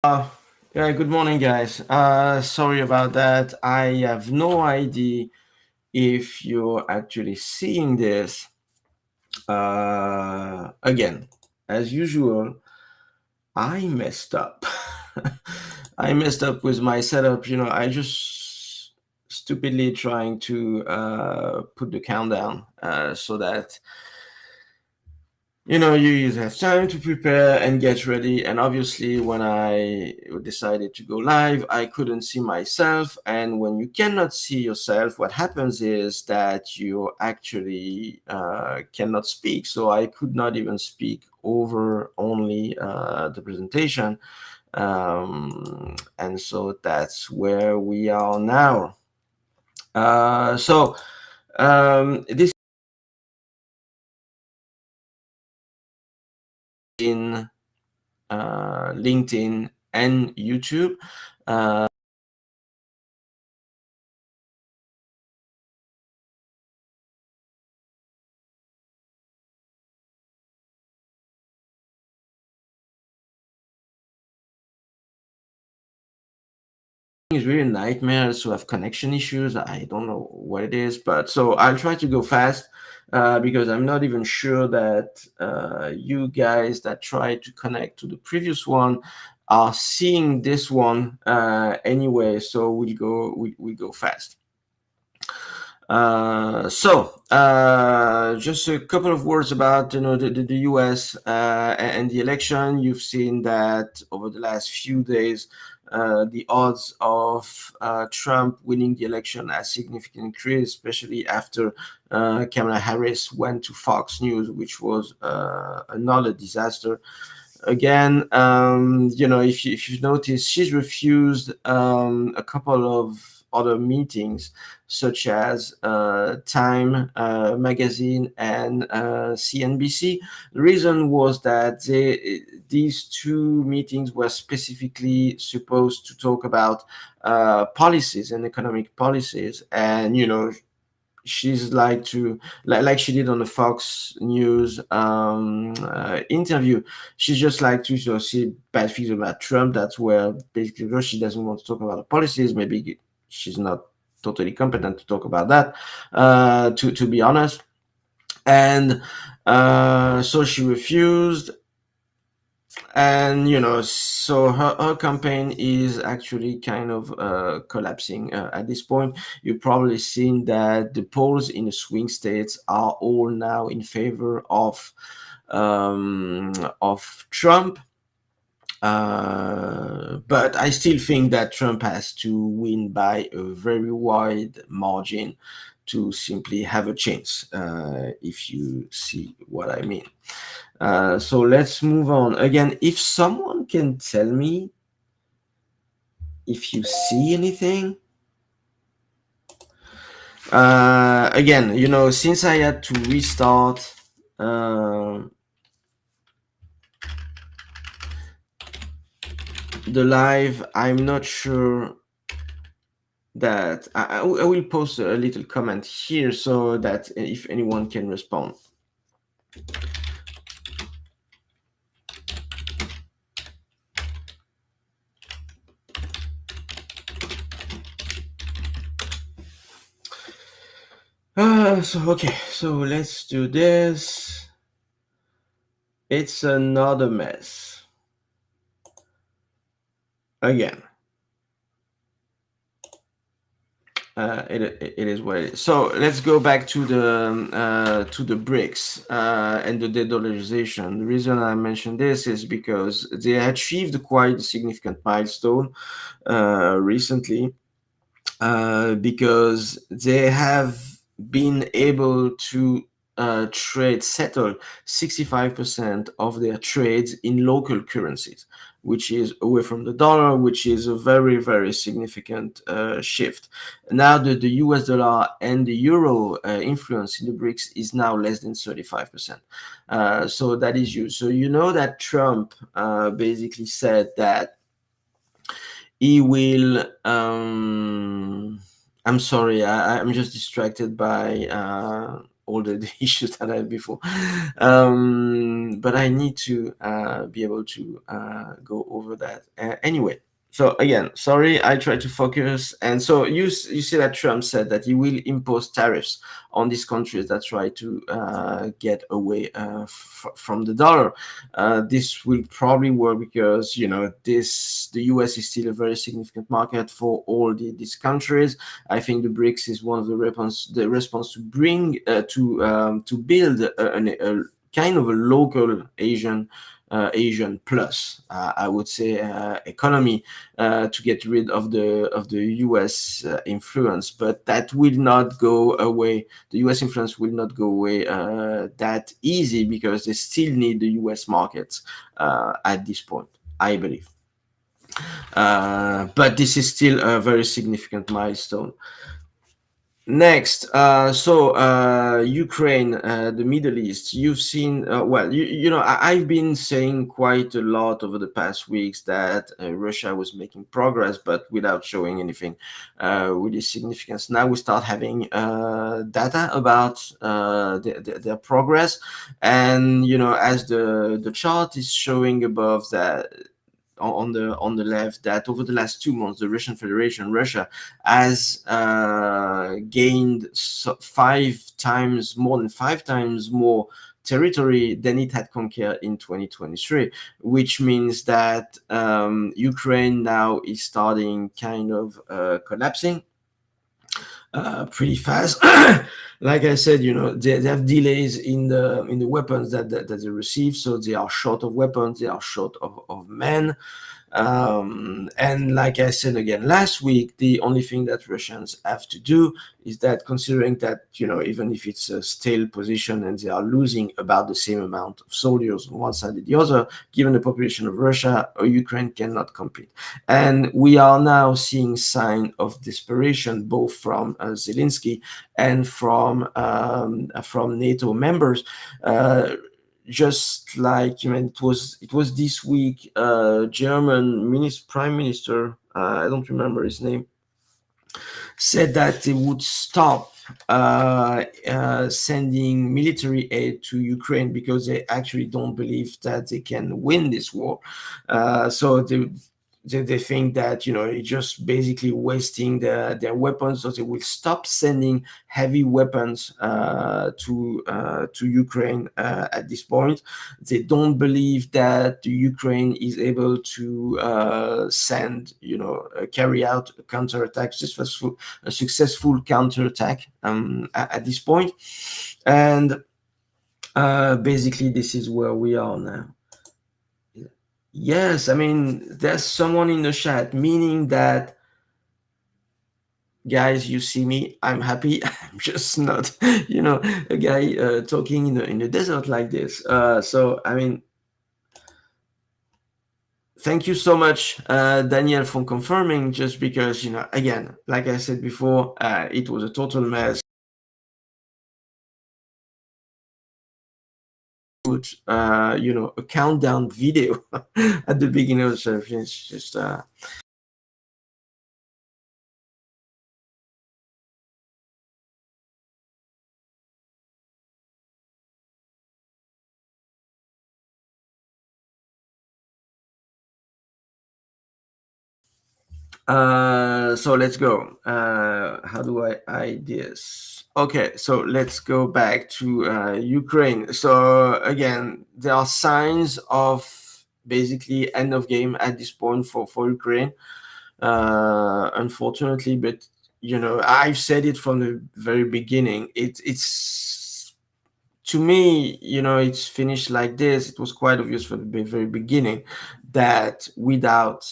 Yeah, good morning, guys. Sorry about that. I have no idea if you're actually seeing this. Again, as usual, I messed up. I messed up with my setup. I just stupidly trying to put the countdown so that you have time to prepare and get ready. And obviously, when I decided to go live, I couldn't see myself. And when you cannot see yourself, what happens is that you actually cannot speak. So I could not even speak over only the presentation. And so that's where we are now. This in LinkedIn and YouTube. Uh, it's really a nightmare to have connection issues. I don't know what it is, but so I'll try to go fast because I'm not even sure that you guys that tried to connect to the previous one are seeing this one anyway. So we go fast. Just a couple of words about the U.S. And the election. You've seen that over the last few days, the odds of Trump winning the election has significantly increased, especially after Kamala Harris went to Fox News, which was another disaster. Again, if you've noticed, she's refused a couple of other meetings, such as Time magazine and CNBC. The reason was that these two meetings were specifically supposed to talk about policies and economic policies, and she's like she did on the Fox News interview. She's just like to see bad things about Trump. That's where basically she doesn't want to talk about the policies. Maybe she's not totally competent to talk about that. To be honest, and so she refused. And so her campaign is actually kind of collapsing at this point. You've probably seen that the polls in the swing states are all now in favor of Trump. But I still think that Trump has to win by a very wide margin to simply have a chance, if you see what I mean. So let's move on. Again, if someone can tell me if you see anything. Again, since I had to restart the live, I'm not sure that I will post a little comment here so that if anyone can respond. So let's do this. It's another mess. Again. It is what it is. So let's go back to the BRICS and the de-dollarization. The reason I mention this is because they achieved quite a significant milestone recently, because they have been able to settle 65% of their trades in local currencies, which is away from the dollar, which is a very, very significant shift. Now the US dollar and the euro influence in the BRICS is now less than 35%. So that is huge. So that Trump basically said that he will I'm sorry, I'm just distracted by all the issues that I had before. But I need to be able to go over that anyway. So again, sorry, I try to focus. And so you see that Trump said that he will impose tariffs on these countries that try to get away from the dollar. This will probably work because the U.S. is still a very significant market for all these countries. I think the BRICS is one of the response to bring to build a kind of a local Asian plus, I would say, economy to get rid of the U.S. Influence, but that will not go away. The U.S. influence will not go away that easy because they still need the U.S. markets at this point, I believe. But this is still a very significant milestone. Next, Ukraine, the Middle East. You've seen, well, I've been saying quite a lot over the past weeks that Russia was making progress, but without showing anything really significant. Now we start having data about their progress, and as the chart is showing above that on the left, that over the last 2 months, the Russian Federation, Russia, has gained more than 5 times more territory than it had conquered in 2023, which means that Ukraine now is starting kind of collapsing pretty fast. Like I said, they have delays in the weapons that they receive, so they are short of weapons, they are short of men. And like I said again last week, the only thing that Russians have to do is that, considering that, even if it's a stale position and they are losing about the same amount of soldiers on one side and the other, given the population of Russia, Ukraine cannot compete. And we are now seeing signs of desperation, both from Zelensky and from NATO members. Just like it was this week, German prime minister, I don't remember his name, said that they would stop sending military aid to Ukraine because they actually don't believe that they can win this war. So they think that it's just basically wasting their weapons, so they will stop sending heavy weapons to Ukraine at this point. They don't believe that the Ukraine is able to carry out a counterattack, a successful counterattack at this point. And basically this is where we are now. Yes, I mean, there's someone in the chat, meaning that, guys, you see me, I'm happy. I'm just not, a guy talking in the desert like this. So, I mean, thank you so much, Daniel, for confirming, just because, again, like I said before, it was a total mess. A countdown video at the beginning of the session. It's just so let's go. How do I hide this? Okay, so let's go back to Ukraine. So again, there are signs of basically end of game at this point for Ukraine, unfortunately. But I've said it from the very beginning. It's to me, it's finished like this. It was quite obvious from the very beginning that without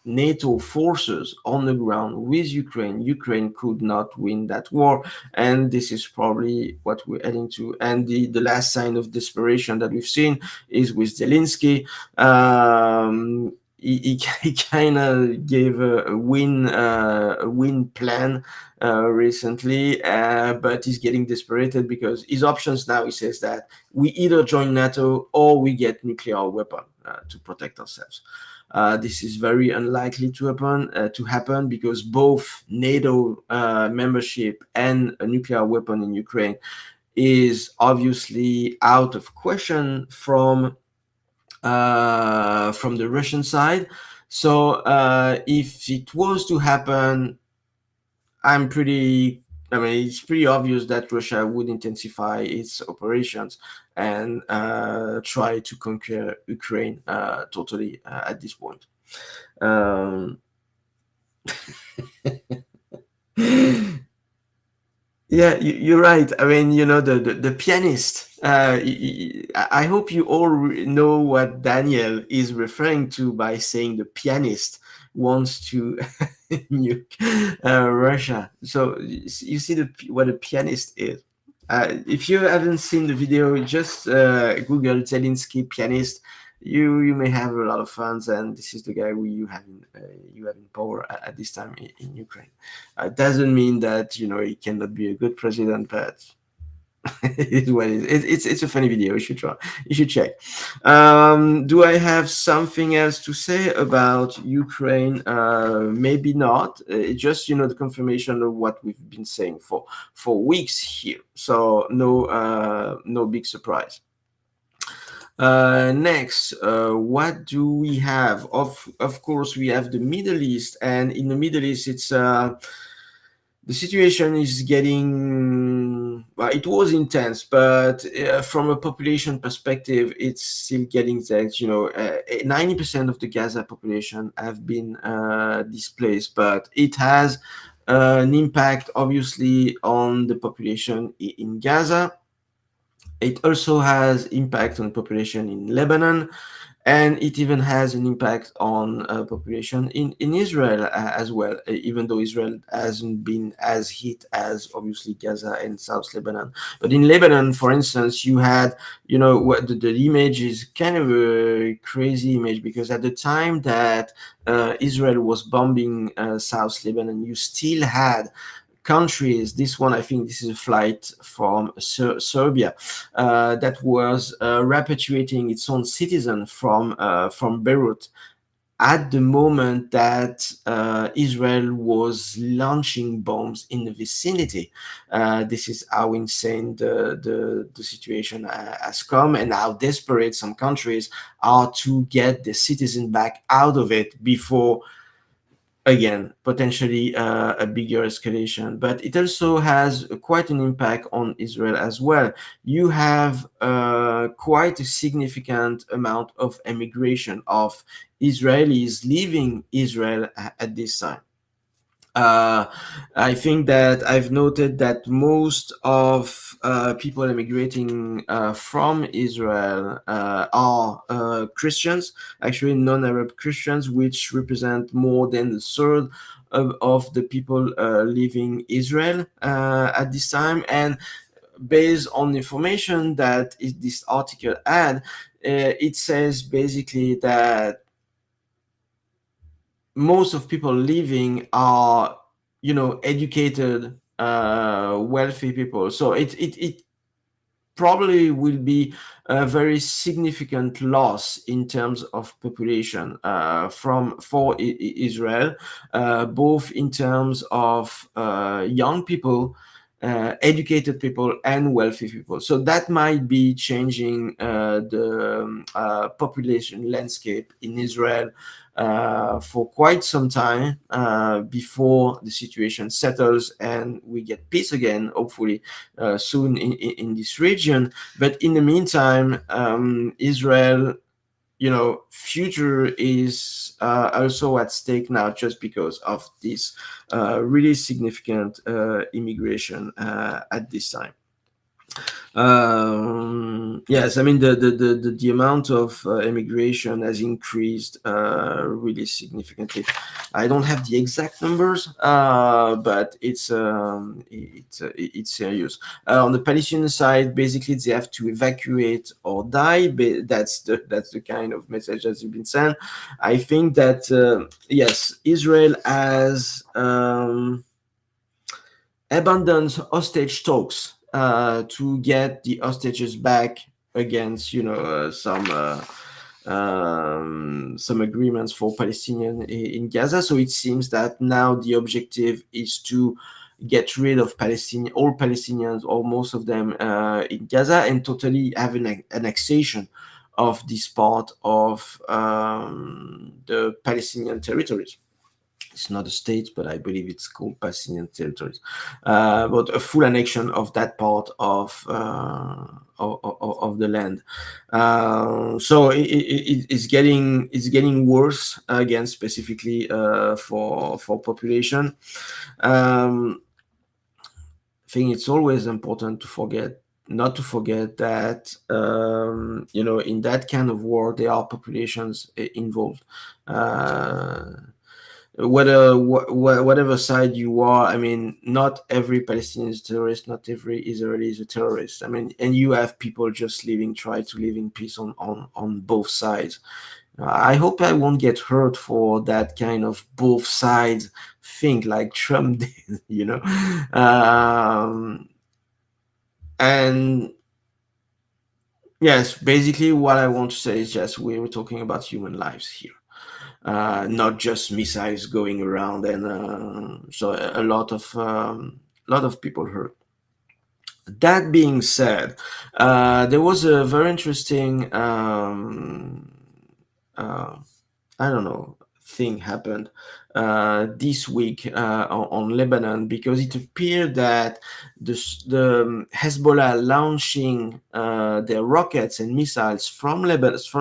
NATO forces on the ground with Ukraine could not win that war. And this is probably what we're heading to. And the last sign of desperation that we've seen is with Zelensky. He kind of gave a win plan recently, but he's getting desperated because his options now, he says that we either join NATO or we get nuclear weapon to protect ourselves. This is very unlikely to happen because both NATO membership and a nuclear weapon in Ukraine is obviously out of question from the Russian side. So if it was to happen, I'm pretty. I mean, it's pretty obvious that Russia would intensify its operations and try to conquer Ukraine totally at this point. Um, Yeah, you're right. I mean, the pianist. I hope you all know what Daniel is referring to by saying the pianist wants to nuke Russia. So you see what a pianist is. If you haven't seen the video, just Google Zelensky pianist. You may have a lot of fans, and this is the guy who you have in power at this time in Ukraine. Doesn't mean that he cannot be a good president, but it is what it is. It's a funny video. You should try. You should check. Do I have something else to say about Ukraine? Maybe not. It's just the confirmation of what we've been saying for weeks here. So no big surprise. Next, what do we have? Of course, we have the Middle East, and in the Middle East, it's the situation is getting. Well, it was intense, but from a population perspective, it's still getting that. 90% of the Gaza population have been displaced, but it has an impact, obviously, on the population in Gaza. It also has impact on population in Lebanon, and it even has an impact on population in Israel as well, even though Israel hasn't been as hit as obviously Gaza and South Lebanon. But in Lebanon, for instance, you had, what the image is kind of a crazy image, because at the time that Israel was bombing South Lebanon, you still had countries. This one, I think this is a flight from Serbia that was repatriating its own citizen from Beirut at the moment that Israel was launching bombs in the vicinity. This is how insane the situation has come, and how desperate some countries are to get the citizen back out of it before, again, potentially a bigger escalation. But it also has quite an impact on Israel as well. You have quite a significant amount of emigration of Israelis leaving Israel at this time. uh, I think that I've noted that most of people emigrating from Israel are Christians, actually non-Arab Christians, which represent more than a third of the people leaving Israel at this time. And based on information that this article had, it says basically that most of people leaving are educated wealthy people. So it probably will be a very significant loss in terms of population for Israel, both in terms of young people, educated people, and wealthy people. So that might be changing the population landscape in Israel for quite some time before the situation settles and we get peace again, hopefully soon in this region. But in the meantime, Israel, future is also at stake now, just because of this really significant immigration at this time. Yes, I mean the amount of immigration has increased really significantly. I don't have the exact numbers, but it's serious. On the Palestinian side, basically they have to evacuate or die. That's the kind of message that's been sent. I think that yes, Israel has abandoned hostage talks to get the hostages back against some agreements for Palestinian in Gaza. So it seems that now the objective is to get rid of all Palestinians or most of them in Gaza, and totally have an annexation of this part of the Palestinian territories. It's not a state, but I believe it's called Palestinian territories. But a full annexion of that part of the land. So it's getting worse again, specifically for population. I think it's always important not to forget that in that kind of war there are populations involved. Whatever side you are, I mean, not every Palestinian is a terrorist, not every Israeli is a terrorist. I mean, and you have people just try to live in peace on both sides. I hope I won't get hurt for that kind of both sides thing like Trump did. And yes, basically what I want to say is just we were talking about human lives here. Not just missiles going around, and so a lot of people hurt. That being said, there was a very interesting, I don't know, thing happened this week on Lebanon, because it appeared that the Hezbollah launching their rockets and missiles from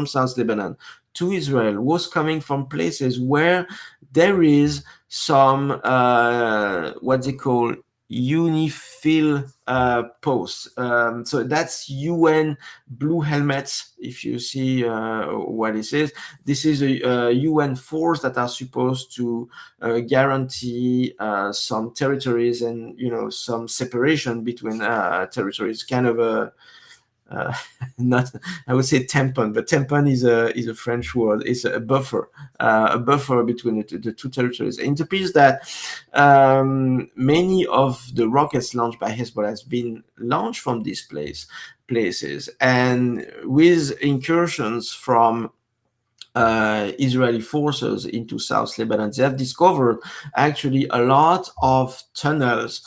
South Lebanon to Israel was coming from places where there is some what they call UNIFIL posts. So that's UN blue helmets. If you see what it is, this is a UN force that are supposed to guarantee some territories and some separation between territories. Kind of a not, I would say tampon, but tampon is a French word. It's a buffer between the two territories. It appears that many of the rockets launched by Hezbollah has been launched from these places, and with incursions from Israeli forces into South Lebanon, they have discovered actually a lot of tunnels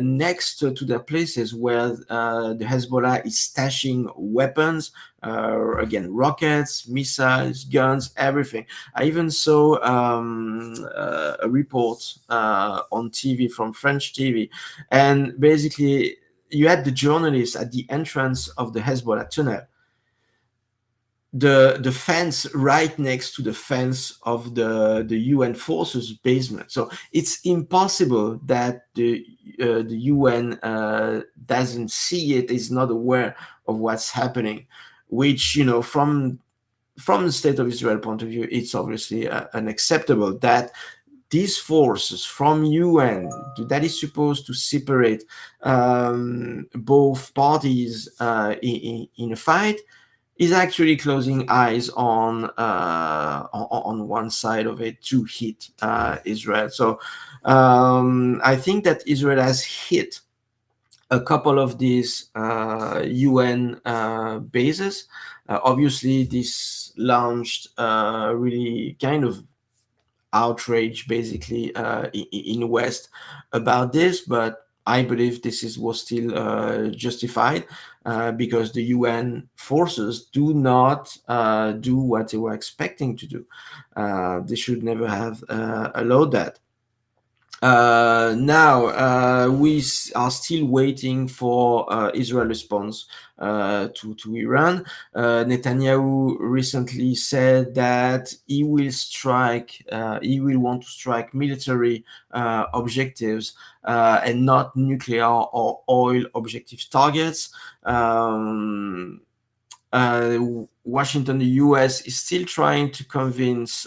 next to their places where the Hezbollah is stashing weapons, again, rockets, missiles, guns, everything. I even saw a report on TV from French TV, and basically you had the journalists at the entrance of the Hezbollah tunnel, the fence right next to the fence of the UN forces basement. So it's impossible that the UN doesn't see it, is not aware of what's happening, which from the state of Israel point of view, it's obviously unacceptable that these forces from UN that is supposed to separate both parties in a fight is actually closing eyes on one side of it to hit Israel. So I think that Israel has hit a couple of these UN bases. Obviously, this launched really kind of outrage, basically, in West about this, but I believe was still justified because the UN forces do not do what they were expecting to do. They should never have allowed that. Now we are still waiting for Israel response to Iran. Netanyahu recently said that he will want to strike military objectives and not nuclear or oil objective targets. Washington, the US, is still trying to convince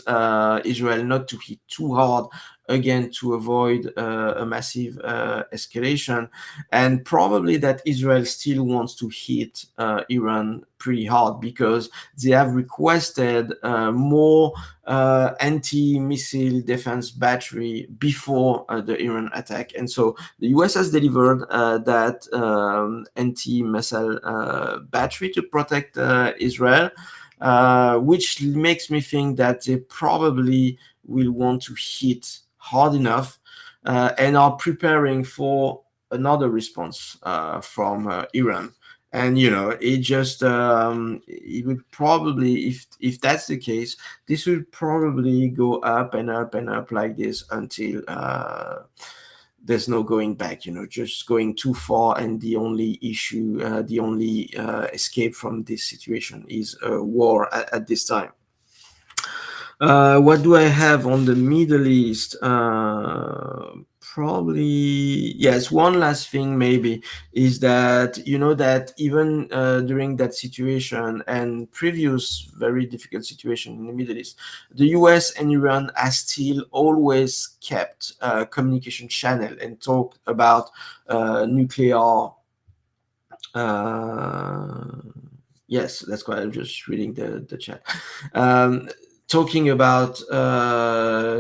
Israel not to hit too hard, again, to avoid a massive escalation, and probably that Israel still wants to hit Iran pretty hard because they have requested more anti-missile defense battery before the Iran attack. And so the US has delivered that anti-missile battery to protect Israel, which makes me think that they probably will want to hit hard enough and are preparing for another response from Iran. And it just it would probably, if that's the case, this will probably go up and up and up like this until there's no going back. Just going too far, and the only issue, the only escape from this situation is war at this time. What do I have on the Middle East? Probably, yes. One last thing, maybe, is that that even during that situation and previous very difficult situation in the Middle East, the U.S. and Iran has still always kept communication channel and talked about nuclear. Uh, yes, that's why I'm just reading the chat. Um, Talking about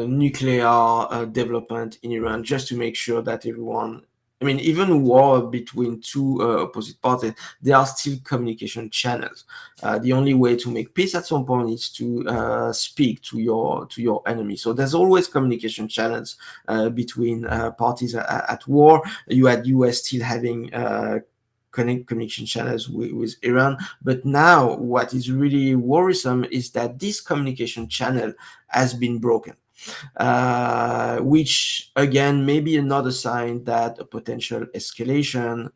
nuclear development in Iran, just to make sure that everyone, I mean, even war between two opposite parties, there are still communication channels. The only way to make peace at some point is to speak to your enemy. So there's always communication channels between parties at war. You had US still having communication channels with Iran. But now, what is really worrisome is that this communication channel has been broken, which again may be another sign that a potential escalation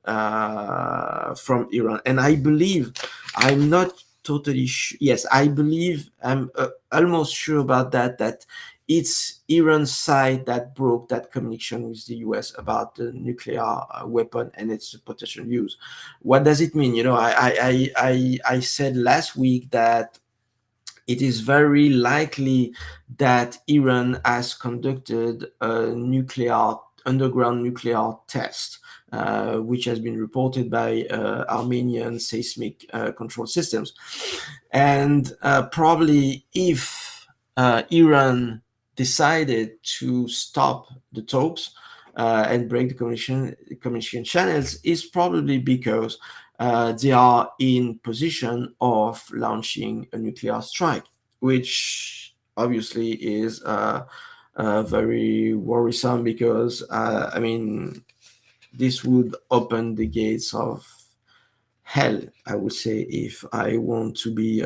from Iran. And I believe, I'm not totally sure. Yes, I believe, I'm almost sure about that. That it's Iran's side that broke that communication with the US about the nuclear weapon and its potential use. What does it mean? I said last week that it is very likely that Iran has conducted a underground nuclear test, which has been reported by Armenian seismic control systems. And probably if Iran decided to stop the talks and break the communication channels, is probably because they are in position of launching a nuclear strike, which obviously is very worrisome because, I mean, this would open the gates of hell, I would say, if I want to be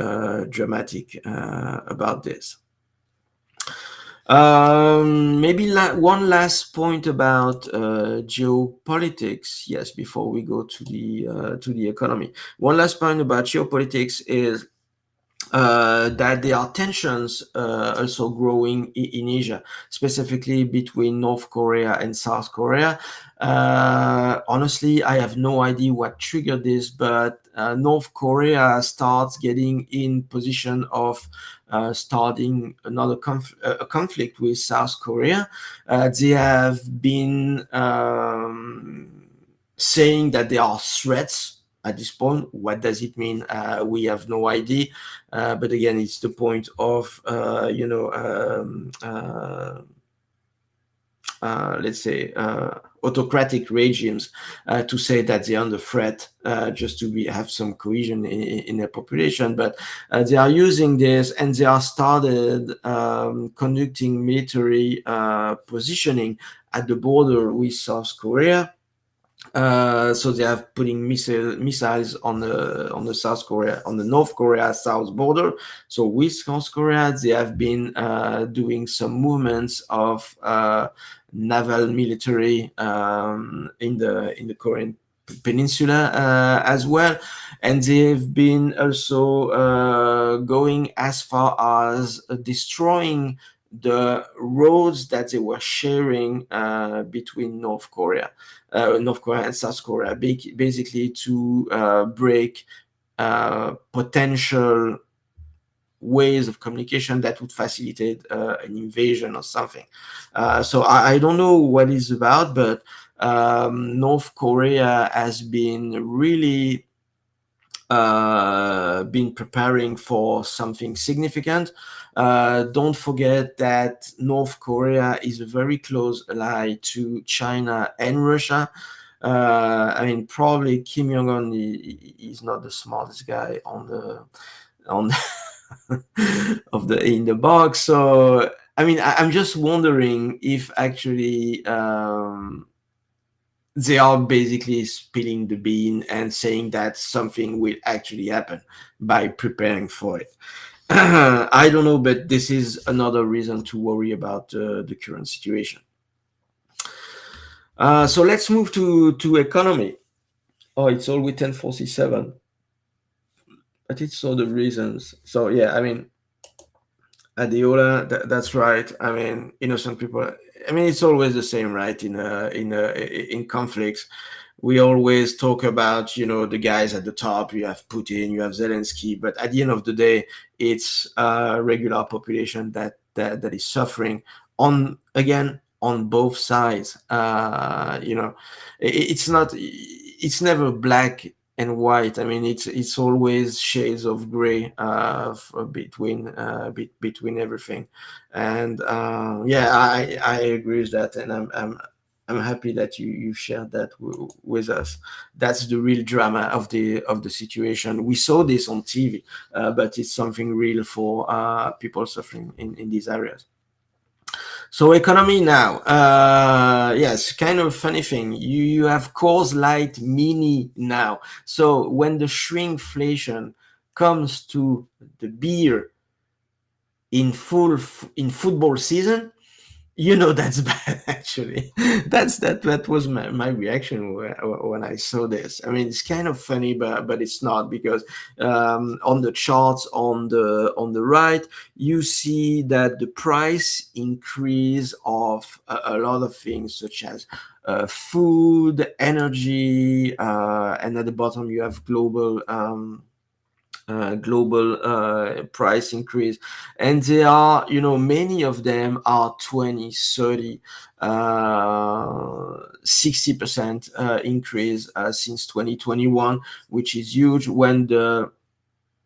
dramatic about this. Maybe one last point about geopolitics. Yes, before we go to the economy, one last point about geopolitics is that there are tensions also growing in Asia, specifically between North Korea and South Korea. Honestly, I have no idea what triggered this, but North Korea starts getting in position of starting another conflict with South Korea. They have been saying that there are threats at this point. What does it mean? We have no idea. But again, it's the point of, let's say, autocratic regimes to say that they're under threat just to have some cohesion in their population. But they are using this, and they are started conducting military positioning at the border with South Korea. So they are putting missiles on the South Korea, on the North Korea South border. So with South Korea, they have been doing some movements of naval military in the Korean peninsula as well, and they've been also going as far as destroying the roads that they were sharing between North Korea and South Korea, basically to break potential ways of communication that would facilitate an invasion or something. So I don't know what it's about, but North Korea has been really been preparing for something significant. Don't forget that North Korea is a very close ally to China and Russia. I mean, probably Kim Jong Un is not the smartest guy on the of the in the box. So I mean, I'm just wondering if actually they are basically spilling the bean and saying that something will actually happen by preparing for it. I don't know, but this is another reason to worry about the current situation. So let's move to economy. Oh, it's always 10:47, but it's all the reasons. So yeah, I mean, Adiola, that's right. I mean, innocent people. I mean, it's always the same, right? In conflicts, we always talk about the guys at the top. You have Putin, you have Zelensky, but at the end of the day, it's regular population that is suffering on again on both sides. It's not. It's never black and white. I mean, it's always shades of gray between everything. And yeah, I agree with that, and I'm happy that you shared that with us. That's the real drama of the situation. We saw this on TV, but it's something real for people suffering in these areas. So economy now, yes, kind of funny thing. You have Coors Light Mini now. So when the shrinkflation comes to the beer in football season, that's bad actually. That was my reaction when I saw this. I mean, it's kind of funny, but it's not, because on the charts on the right, you see that the price increase of a lot of things, such as food, energy, and at the bottom you have global price increase, and they are, many of them are 20, 30, 60% increase since 2021, which is huge, when the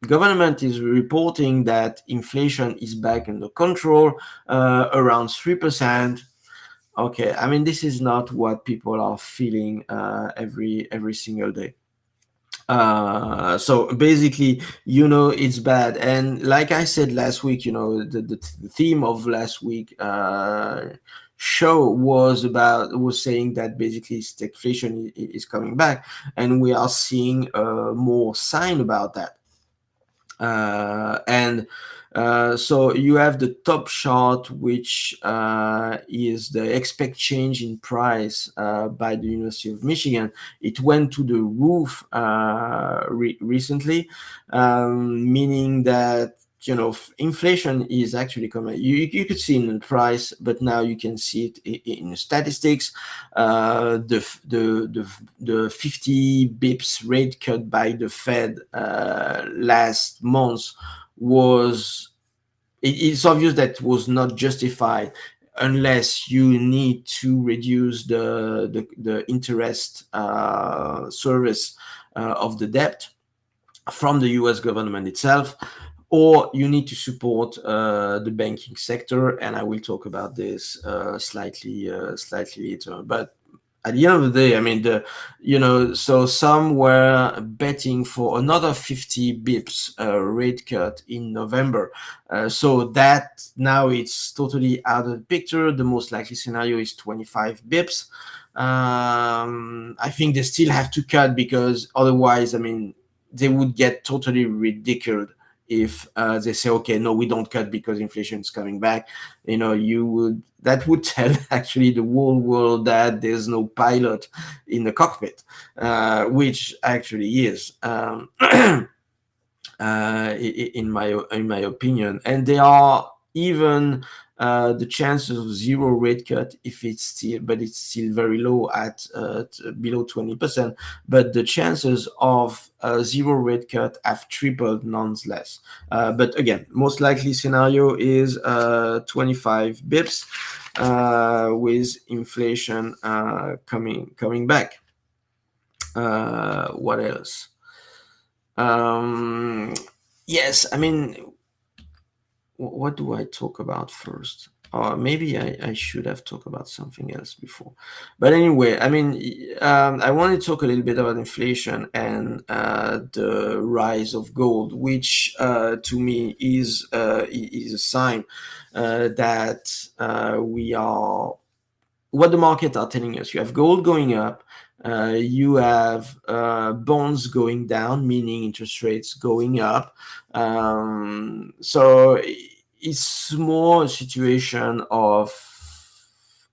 government is reporting that inflation is back under control, around 3%. Okay, I mean, this is not what people are feeling every single day. So basically, it's bad. And like I said last week, the theme of last week show was saying that basically stagflation is coming back, and we are seeing more sign about that. And so you have the top chart, which is the expect change in price by the University of Michigan. It went to the roof recently, meaning that inflation is actually coming. You could see in the price, but now you can see it in the statistics. The 50 bips rate cut by the Fed last month was. It's obvious that was not justified unless you need to reduce the interest service of the debt from the US government itself, or you need to support the banking sector, and I will talk about this slightly later. But at the end of the day, I mean, so some were betting for another 50 bips rate cut in November. So that now it's totally out of the picture. The most likely scenario is 25 bips. I think they still have to cut, because otherwise, I mean, they would get totally ridiculed if they say, okay, no, we don't cut because inflation is coming back. That would tell actually the whole world that there's no pilot in the cockpit, which actually is. In my opinion, and there are even the chances of zero rate cut, but it's still very low at below 20%. But the chances of zero rate cut have tripled nonetheless. But again, most likely scenario is 25 bips with inflation coming back. What else? Yes, I mean, what do I talk about first? or maybe I should have talked about something else before. But anyway, I mean, I want to talk a little bit about inflation and the rise of gold, which to me is a sign that we are what the market are telling us. You have gold going up, you have bonds going down, meaning interest rates going up. So it's more a situation of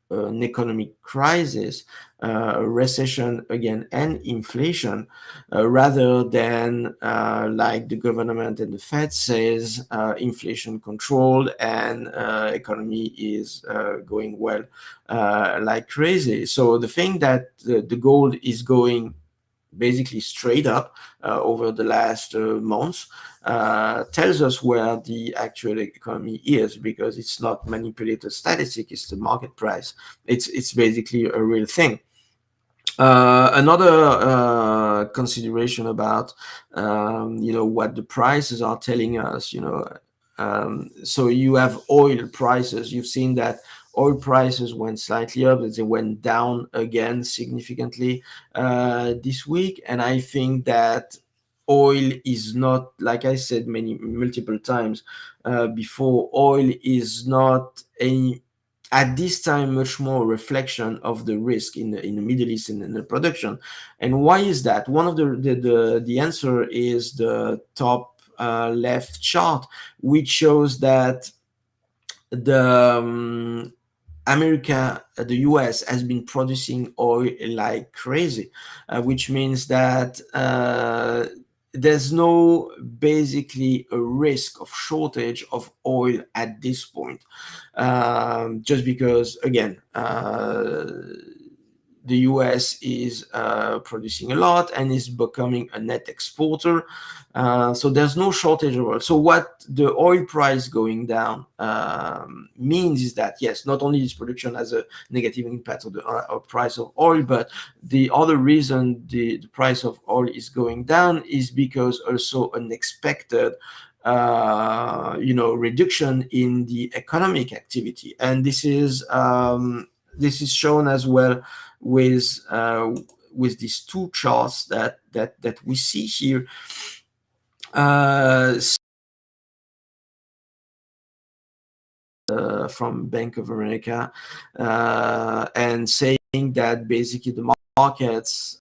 an economic crisis, a recession again, and inflation, rather than like the government and the Fed says, inflation controlled and economy is going well like crazy. So the thing that the gold is going basically straight up over the last months tells us where the actual economy is, because it's not manipulated statistic, it's the market price. It's basically a real thing. Another consideration about what the prices are telling us. So you have oil prices. You've seen that oil prices went slightly up, they went down again significantly this week, and I think that oil is not, like I said multiple times before, oil is not a at this time much more reflection of the risk in the Middle East and in the production. And why is that? One of the answer is the top left chart, which shows that the America, the US has been producing oil like crazy, which means that there's no basically a risk of shortage of oil at this point, just because again the US is producing a lot and is becoming a net exporter. So there's no shortage of oil. So what the oil price going down means is that, yes, not only is production has a negative impact on the price of oil, but the other reason the price of oil is going down is because also an expected reduction in the economic activity. And this is shown as well with these two charts that we see here, uh, from Bank of America, and saying that basically the markets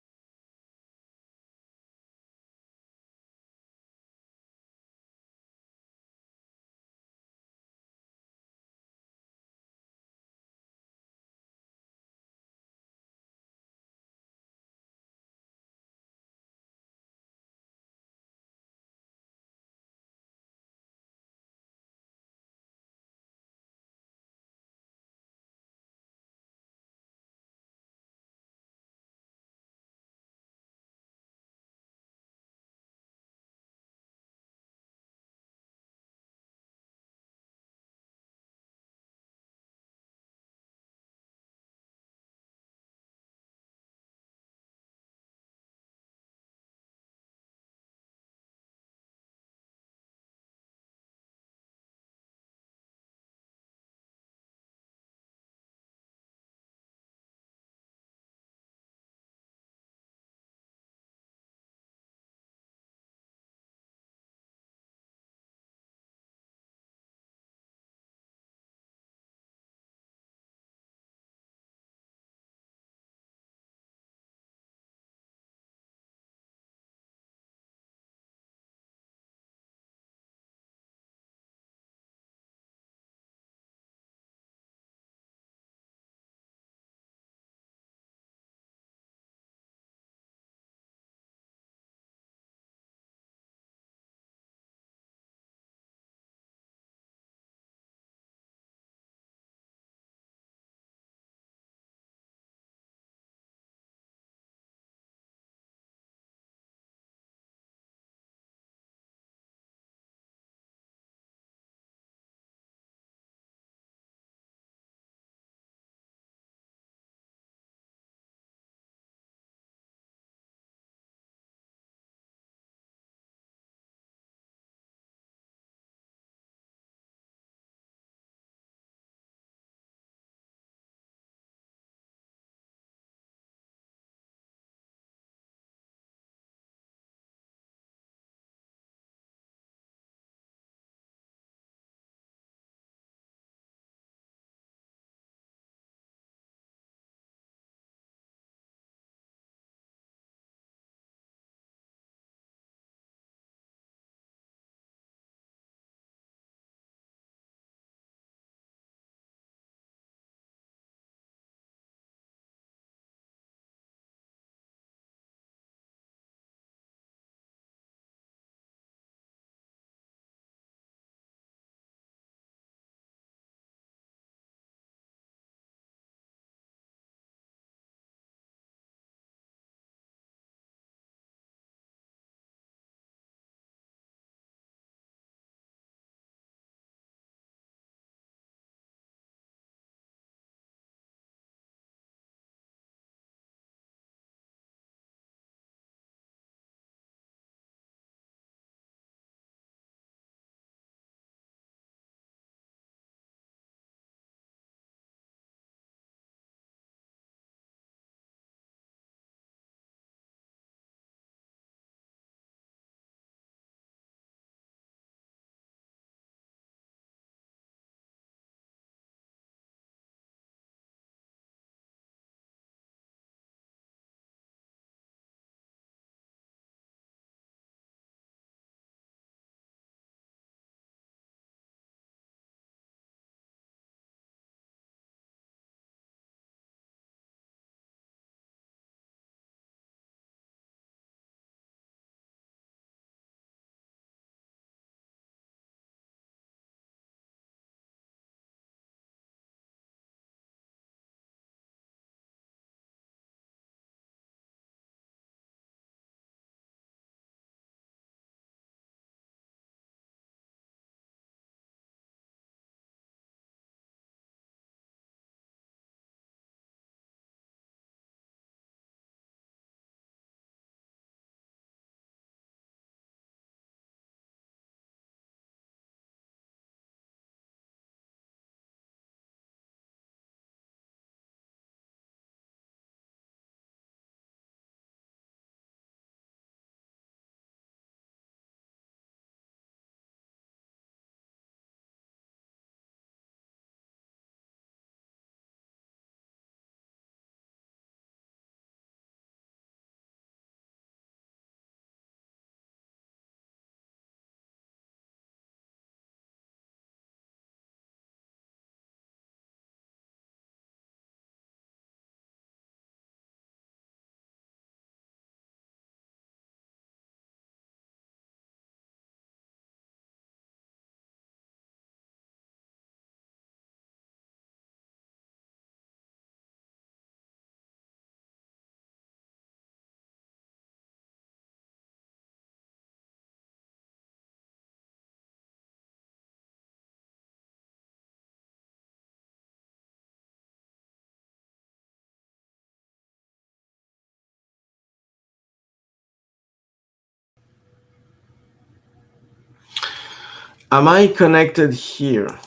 Am I connected here?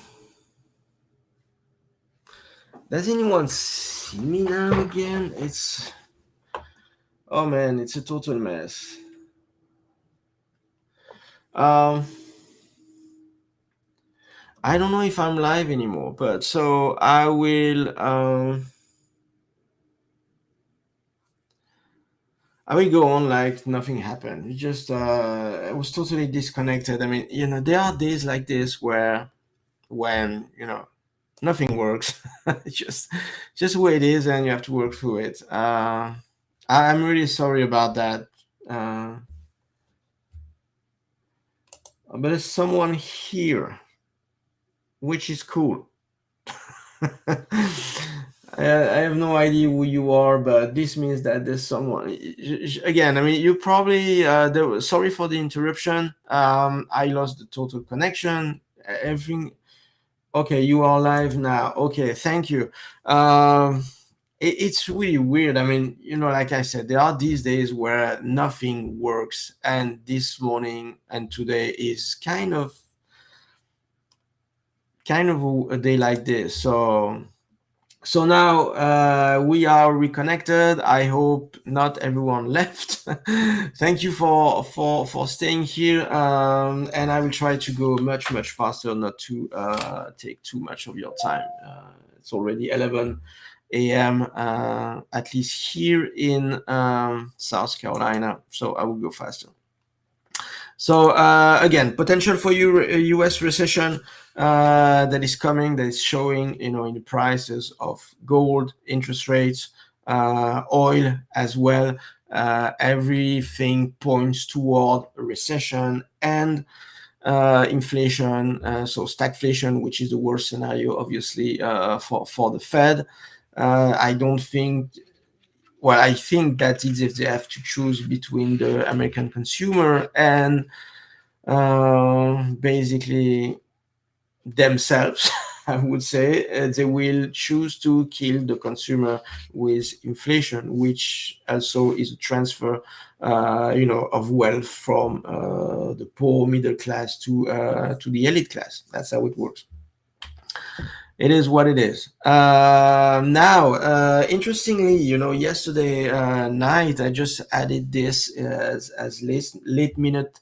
Does anyone see me now again? Oh man, it's a total mess. Um, I don't know if I'm live anymore, but so I will go on like nothing happened. It just I was totally disconnected. I mean, there are days like this where when nothing works. It's just the way it is, and you have to work through it. I'm really sorry about that. Uh, but there's someone here, which is cool. I have no idea who you are, but this means that there's someone. Again, I mean, you probably. Sorry for the interruption. I lost the total connection. Everything. Okay, you are live now. Okay, thank you. It's really weird. I mean, like I said, there are these days where nothing works, and this morning and today is kind of a day like this. So now we are reconnected. I hope not everyone left. Thank you for staying here, and I will try to go much faster, not to take too much of your time. It's already 11 a.m. At least here in South Carolina, so I will go faster. So again, potential for U.S. recession that is coming, that is showing, in the prices of gold, interest rates, oil as well. Everything points toward a recession and inflation. So stagflation, which is the worst scenario, obviously, for the Fed. I don't think. Well, I think that is if they have to choose between the American consumer and basically themselves. I would say they will choose to kill the consumer with inflation, which also is a transfer, of wealth from the poor middle class to the elite class. That's how it works. It is what it is. Now, interestingly, yesterday night I just added this as late minute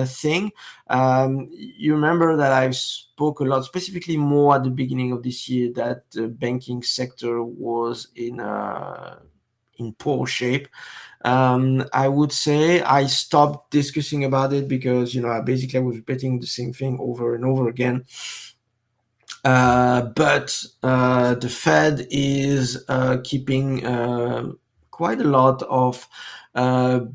thing. You remember that I spoke a lot, specifically more at the beginning of this year, that the banking sector was in poor shape. I would say I stopped discussing about it because I basically was repeating the same thing over and over again. But the Fed is keeping quite a lot of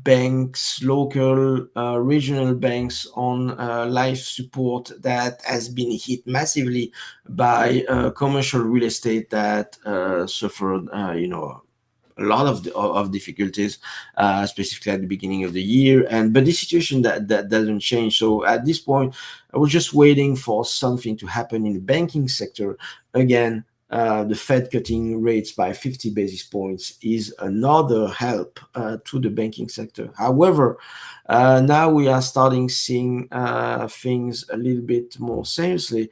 banks, local, regional banks on life support that has been hit massively by commercial real estate that suffered, a lot of difficulties, specifically at the beginning of the year. But this situation that doesn't change. So at this point, I was just waiting for something to happen in the banking sector. Again, the Fed cutting rates by 50 basis points is another help to the banking sector. However, now we are starting seeing things a little bit more seriously.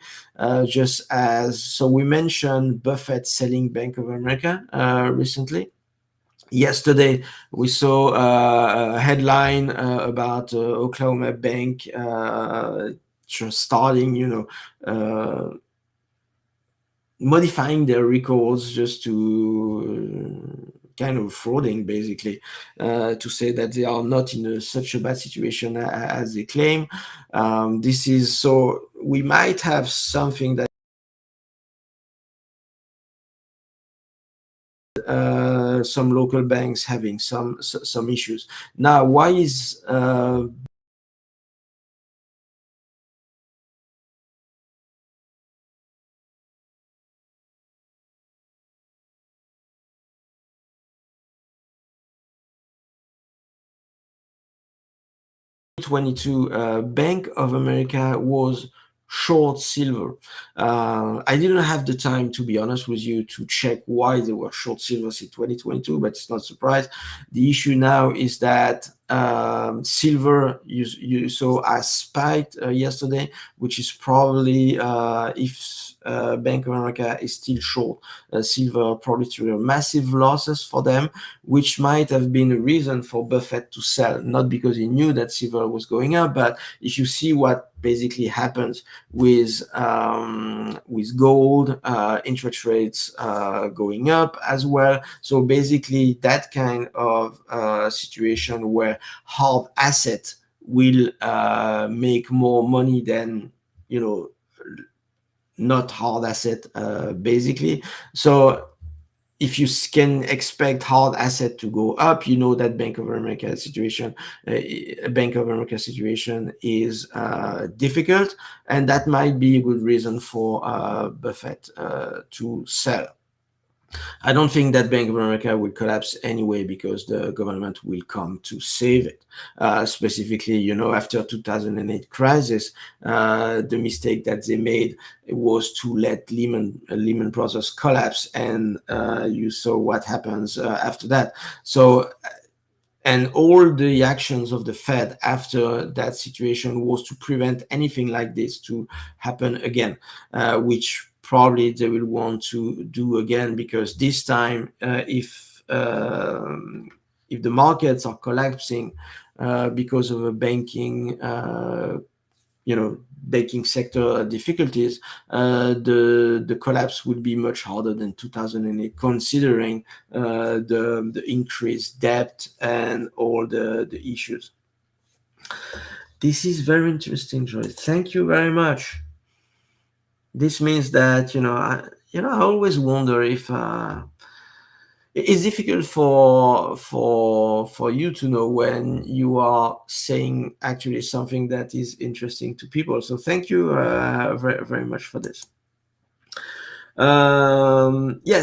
Just as so, we mentioned Buffett selling Bank of America recently. Yesterday, we saw a headline about Oklahoma Bank just starting, modifying their records just to kind of frauding, basically, to say that they are not in such a bad situation as they claim. This is so we might have something that some local banks having some issues. Now, why is 2022 Bank of America was short silver. I didn't have the time, to be honest with you, to check why they were short silver in 2022, but it's not a surprise. The issue now is that silver you saw has spiked yesterday, which is probably if Bank of America is still short silver, probably through massive losses for them, which might have been a reason for Buffett to sell, not because he knew that silver was going up, but if you see what basically happens with gold, interest rates going up as well. So basically, that kind of situation where hard assets will make more money than not hard asset basically. So if you can expect hard asset to go up, that Bank of America situation is difficult, and that might be a good reason for Buffett to sell. I don't think that Bank of America will collapse anyway because the government will come to save it. Specifically, after 2008 crisis, the mistake that they made was to let Lehman Brothers collapse, and you saw what happens after that. So and all the actions of the Fed after that situation was to prevent anything like this to happen again, which probably they will want to do again, because this time, if the markets are collapsing because of a banking sector difficulties, the collapse would be much harder than 2008, considering the increased debt and all the issues. This is very interesting, Joyce. Thank you very much. This means that I always wonder if it's difficult for you to know when you are saying actually something that is interesting to people. So thank you very, very much for this.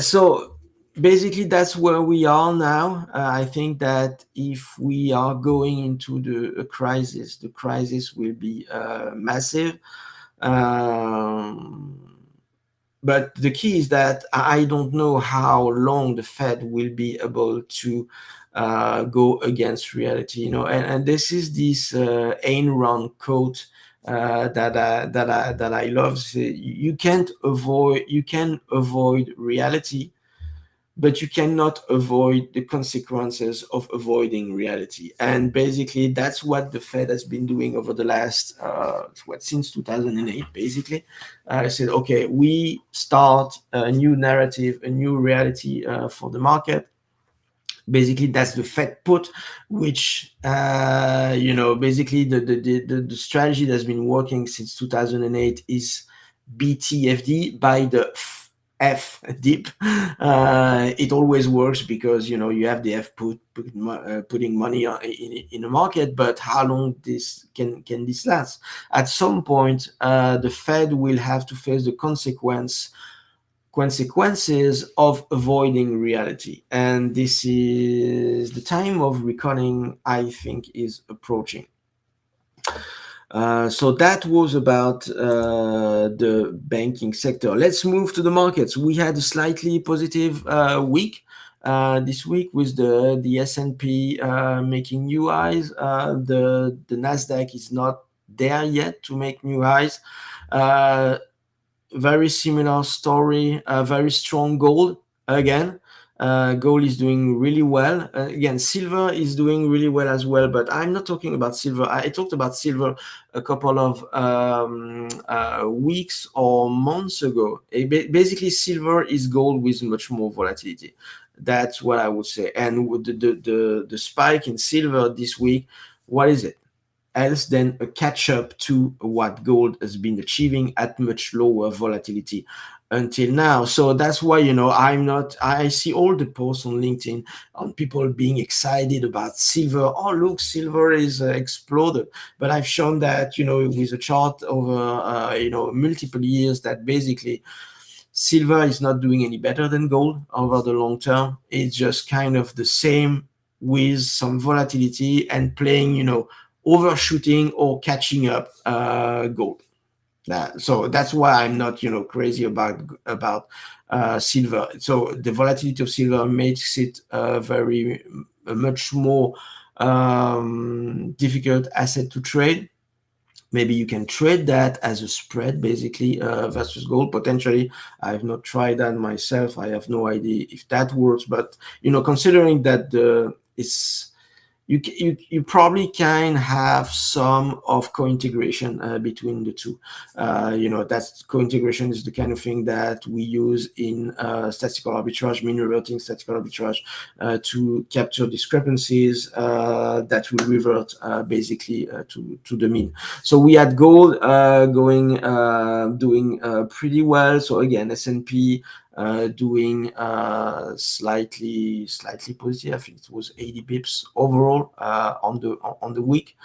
So basically that's where we are now. I think that if we are going into the crisis will be massive. But the key is that I don't know how long the Fed will be able to go against reality. And this is this Ayn Rand quote that I love. You can avoid reality, but you cannot avoid the consequences of avoiding reality. And basically, that's what the Fed has been doing over the last, since 2008, basically. I said, okay, we start a new narrative, a new reality for the market. Basically, that's the Fed put, which, basically the strategy that's been working since 2008 is BTFD, by the F dip. It always works because you have the F putting money in the market, but how long this can this last? At some point, the Fed will have to face the consequences of avoiding reality, and this is the time of reckoning, I think, is approaching. So that was about the banking sector. Let's move to the markets. We had a slightly positive week this week, with the S&P making new highs. The Nasdaq is not there yet to make new highs. Very similar story. Very strong gold again. Gold is doing really well. Again, silver is doing really well as well, but I'm not talking about silver. I talked about silver a couple of weeks or months ago. Basically, silver is gold with much more volatility. That's what I would say. And with the spike in silver this week, what is it else than a catch up to what gold has been achieving at much lower volatility until now? So that's why I see all the posts on LinkedIn on people being excited about silver. Oh, look, silver is exploded. But I've shown that with a chart over multiple years, that basically silver is not doing any better than gold over the long term. It's just kind of the same, with some volatility and playing overshooting or catching up gold. So that's why I'm not crazy about silver. So the volatility of silver makes it very much more difficult asset to trade. Maybe you can trade that as a spread, basically, versus gold potentially. I have not tried that myself. I have no idea if that works, but considering that the it's you probably can have some of co-integration between the two. That co-integration is the kind of thing that we use in statistical arbitrage, mean reverting statistical arbitrage, to capture discrepancies that will revert basically to the mean. So we had gold doing pretty well. So again, S&P doing slightly positive. I think it was 80 bips overall on the week.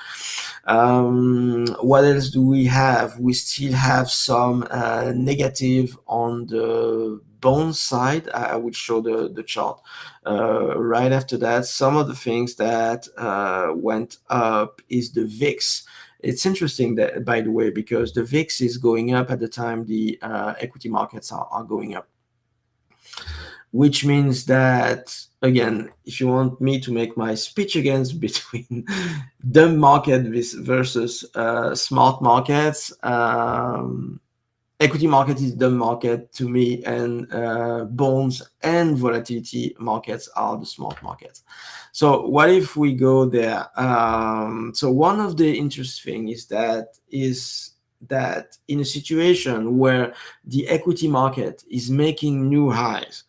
What else do we have? We still have some negative on the bond side. I would show the chart right after that. Some of the things that went up is the VIX. It's interesting that, by the way, because the VIX is going up at the time the equity markets are going up, which means that, again, if you want me to make my speech against between dumb market versus smart markets, equity market is dumb market to me, and bonds and volatility markets are the smart markets. So what if we go there? So one of the interesting is that in a situation where the equity market is making new highs,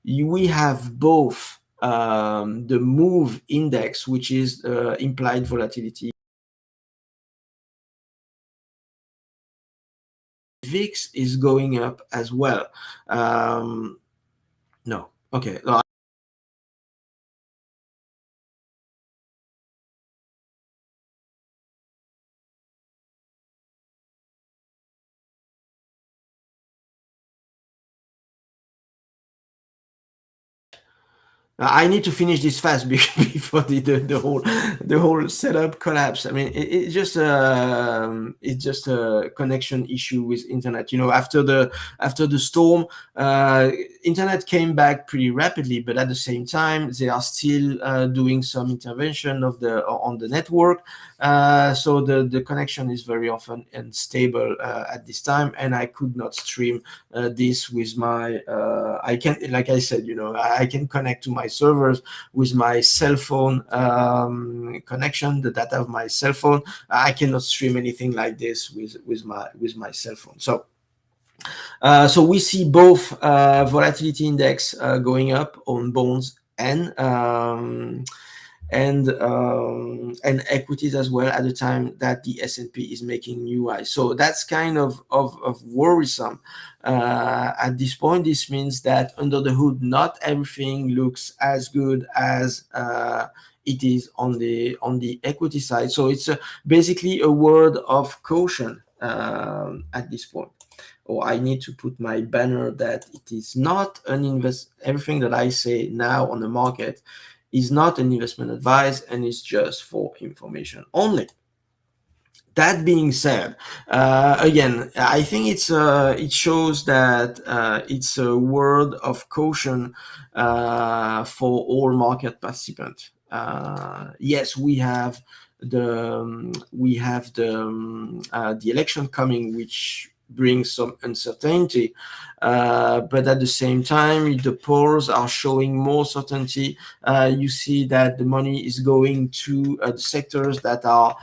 we have both the move index, which is implied volatility. VIX is going up as well. No, okay. No, I need to finish this fast before the whole setup collapse. I mean, it's just a connection issue with internet. After the storm, internet came back pretty rapidly, but at the same time, they are still doing some intervention on the network. So the connection is very often unstable at this time, and I could not stream this with my. I can, like I said, I can connect to my servers with my cell phone connection, the data of my cell phone. I cannot stream anything like this with my cell phone. So we see both volatility index going up on bonds and equities as well at the time that the S&P is making new highs. So that's kind of worrisome. At this point, this means that under the hood, not everything looks as good as it is on the equity side. So it's basically a word of caution at this point. Or I need to put my banner that it is not everything that I say now on the market is not an investment advice and is just for information only. That being said, again, I think it shows that it's a word of caution for all market participants. Yes, we have the election coming, which brings some uncertainty, but at the same time, the polls are showing more certainty. You see that the money is going to the sectors that are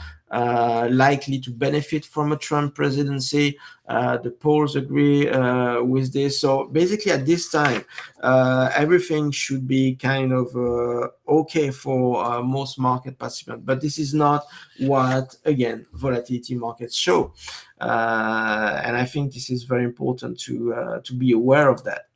likely to benefit from a Trump presidency. The polls agree with this. So basically, at this time, everything should be kind of okay for most market participants. But this is not what, again, volatility markets show. And I think this is very important to be aware of that.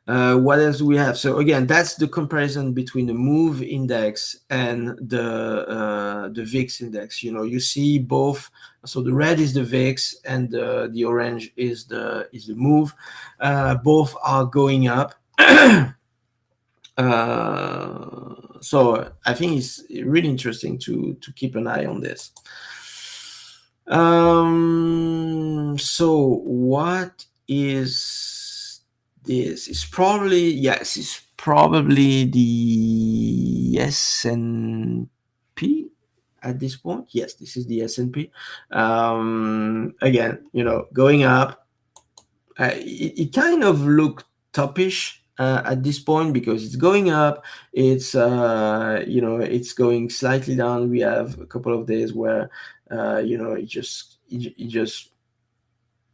What else do we have? So again, that's the comparison between the move index and the VIX index. You see both. So the red is the VIX and the orange is the move. Both are going up. So I think it's really interesting to keep an eye on this. So what is this? It's probably the the S&P at this point. Yes, this is the S&P. Again, going up. It kind of looked topish at this point because it's going up. It's going slightly down. We have a couple of days where it just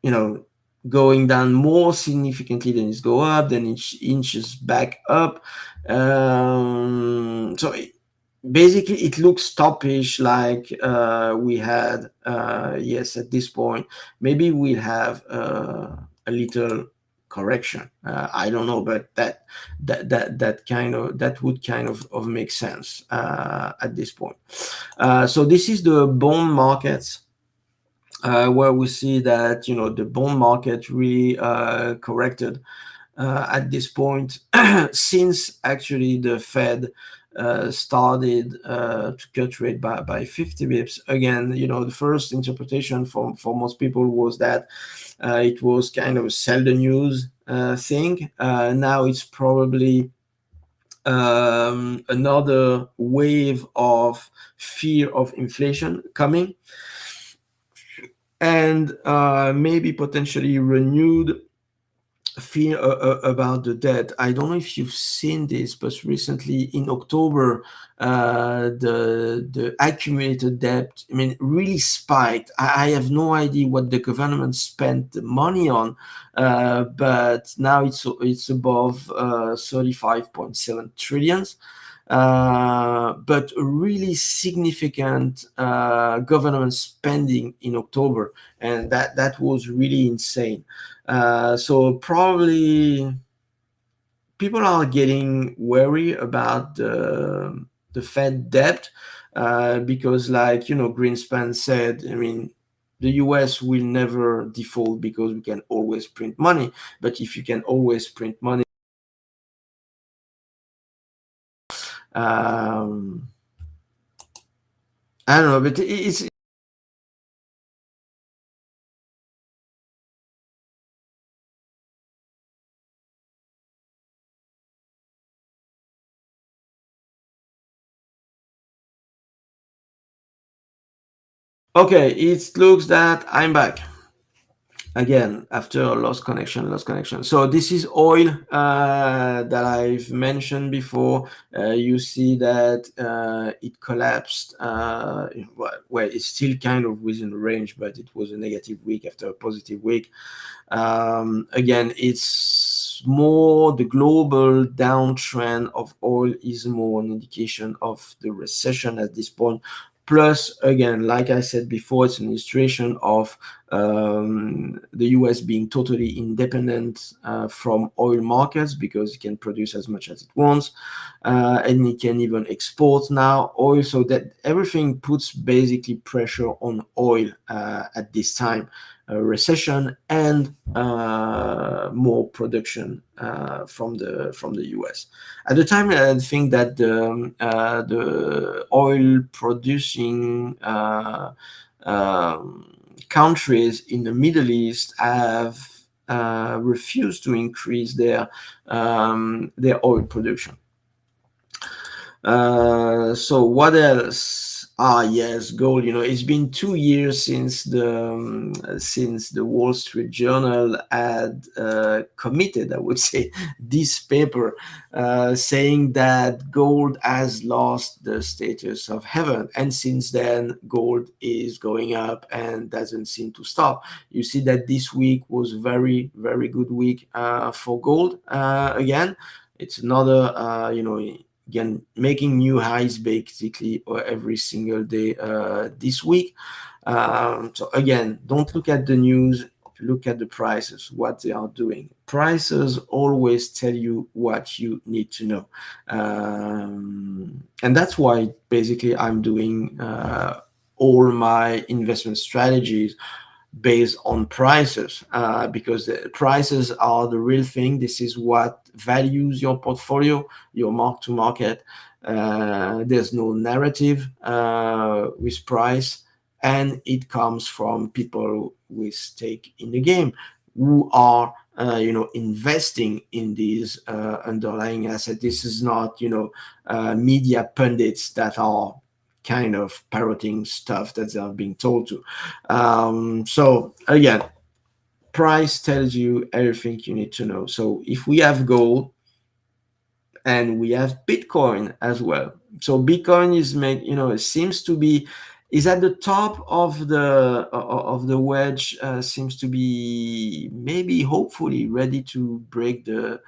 you know going down more significantly than it's go up, then it inches back up. Basically it looks toppish, like we had, yes, at this point. Maybe we'll have a little correction. I don't know, but that would kind of make sense at this point. So this is the bond markets, where we see that the bond market really corrected at this point since actually the Fed started to cut rate by 50 bips. Again, the first interpretation for most people was that it was kind of a sell the news thing. Now it's probably another wave of fear of inflation coming, and maybe potentially renewed fear about the debt. I don't know if you've seen this, but recently in October, the accumulated debt, I mean, really spiked. I have no idea what the government spent the money on, but now it's above 35.7 trillions. But really significant government spending in October, and that was really insane. So probably people are getting worried about the Fed debt, because, like Greenspan said, I mean, the US will never default because we can always print money. But if you can always print money, I don't know, but it's okay. It looks that I'm back again after lost connection. So this is oil that I've mentioned before. You see that it collapsed. Well, it's still kind of within range, but it was a negative week after a positive week. Again, it's more the global downtrend of oil is more an indication of the recession at this point. Plus, again, like I said before, it's an illustration of the US being totally independent from oil markets, because it can produce as much as it wants, and it can even export now oil. So that everything puts basically pressure on oil at this time. Recession and more production from the US. At the time, I think that the oil producing countries in the Middle East have refused to increase their oil production. So what else? Yes, gold. It's been 2 years since the Wall Street Journal had committed, I would say, this paper, saying that gold has lost the status of heaven, and since then gold is going up and doesn't seem to stop. You see that this week was very, very good week for gold. Again, it's another again making new highs basically every single day this week. So again, don't look at the news, look at the prices, what they are doing. Prices always tell you what you need to know, and that's why basically I'm doing all my investment strategies based on prices, because the prices are the real thing. This is what values your portfolio, your mark to market. There's no narrative with price, and it comes from people with stake in the game, who are investing in these underlying assets. This is not, media pundits that are kind of parroting stuff that they are being told to. So again, price tells you everything you need to know. So if we have gold and we have Bitcoin as well. So Bitcoin it seems to be is at the top of the wedge. Seems to be maybe hopefully ready to break the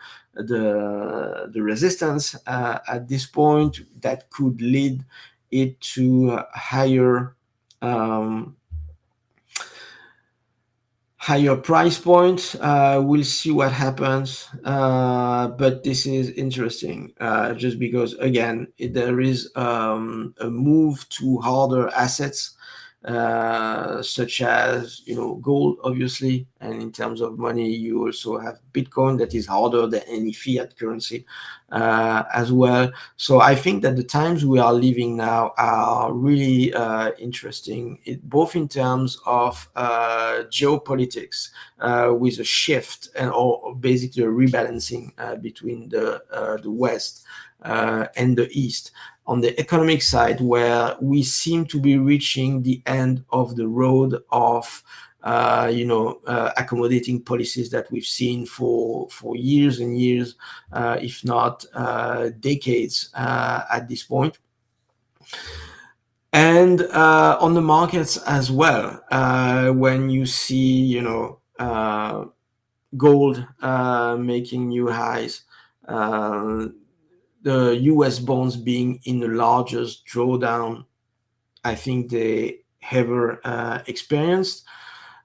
resistance at this point. That could lead it to higher. Um, Higher price point. We'll see what happens. But this is interesting, just because again there is a move to harder assets, such as gold, obviously, and in terms of money, you also have Bitcoin that is harder than any fiat currency as well. So I think that the times we are living now are really interesting, both in terms of geopolitics, with a shift or basically a rebalancing between the West and the East. On the economic side, where we seem to be reaching the end of the road of accommodating policies that we've seen for years and years, if not decades at this point. And on the markets as well, when you see gold making new highs, the US bonds being in the largest drawdown I think they ever experienced.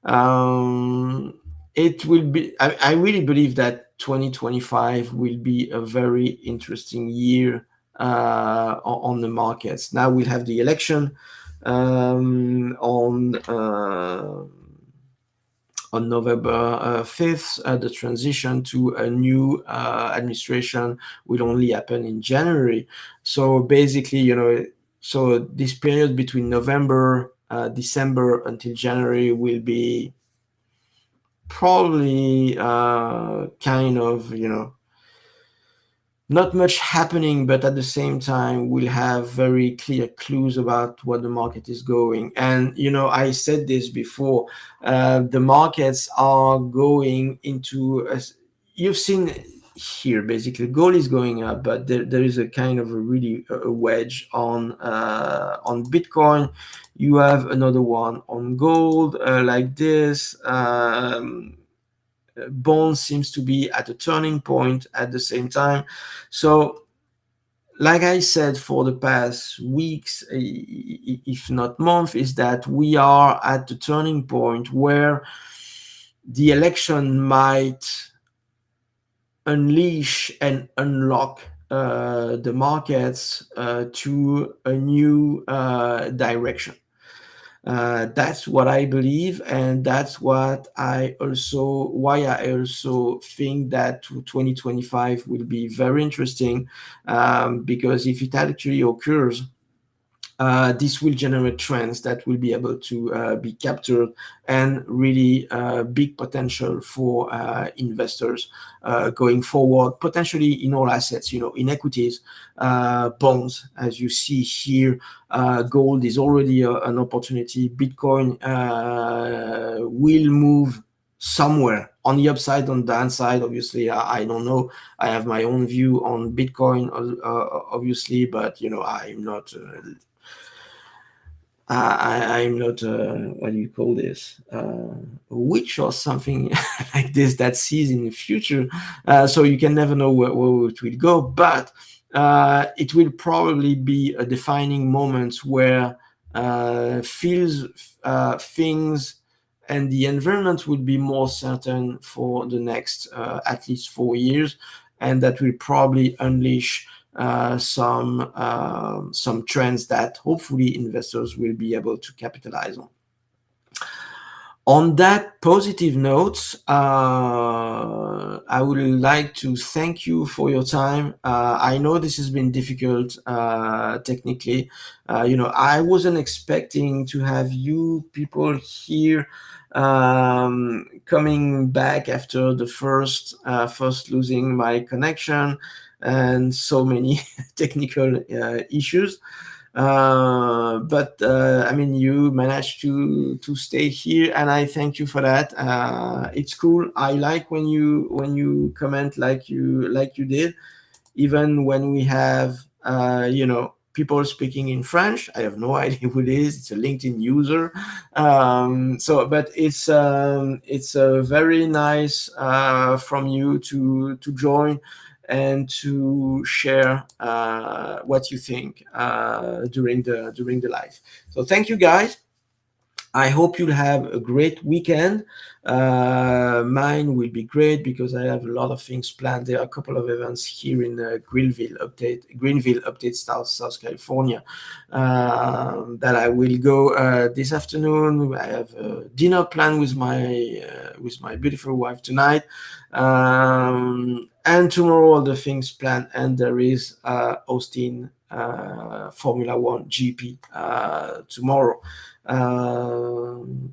It will be, I really believe that 2025 will be a very interesting year on the markets. Now we'll have the election on November 5th. The transition to a new administration will only happen in January. So basically, so this period between November, December until January will be probably kind of, not much happening, but at the same time, we'll have very clear clues about what the market is going. And, I said this before, the markets are going into, you've seen here, basically, gold is going up, but there is a kind of a wedge on Bitcoin. You have another one on gold, like this. Bond seems to be at a turning point at the same time. So, like I said, for the past weeks, if not months, is that we are at the turning point where the election might unleash and unlock the markets to a new direction. That's what I believe, and that's why I also think that 2025 will be very interesting, because if it actually occurs, this will generate trends that will be able to be captured, and really big potential for investors going forward, potentially in all assets, in equities, bonds, as you see here. Gold is already an opportunity. Bitcoin will move somewhere on the upside, on the downside. Obviously, I don't know. I have my own view on Bitcoin, obviously, but I'm not. I'm not, what do you call this, a witch or something like this that sees in the future. So you can never know where it will go, but it will probably be a defining moment where things and the environment will be more certain for the next at least 4 years, and that will probably unleash some trends that hopefully investors will be able to capitalize on. On that positive note, I would like to thank you for your time. I know this has been difficult technically. I wasn't expecting to have you people here coming back after the first losing my connection and so many technical issues. But I mean, you managed to stay here, and I thank you for that. It's cool. I like when you comment like you did, even when we have people speaking in French. I have no idea who it is. It's a LinkedIn user. But it's a very nice from you to join and to share what you think during the live. So thank you, guys. I hope you'll have a great weekend. Mine will be great because I have a lot of things planned. There are a couple of events here in Greenville, update South California, that I will go this afternoon. I have a dinner planned with my beautiful wife tonight, and tomorrow all the things planned. And there is Austin Formula One GP tomorrow.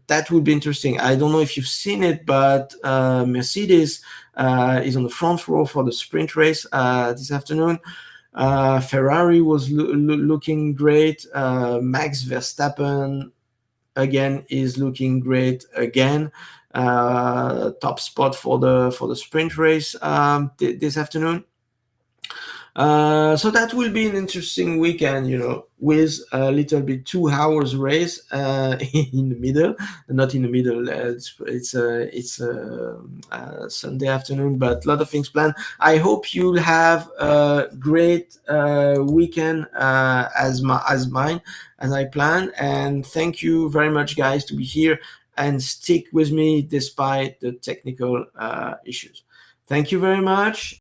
That would be interesting. I don't know if you've seen it, but Mercedes is on the front row for the sprint race this afternoon. Ferrari was looking great. Max Verstappen again is looking great again. Top spot for the sprint race this afternoon. So that will be an interesting weekend, with a little bit 2 hours race in the middle, not in the middle. It's Sunday afternoon, but a lot of things planned. I hope you'll have a great weekend as mine, as I plan. And thank you very much, guys, to be here and stick with me despite the technical issues. Thank you very much.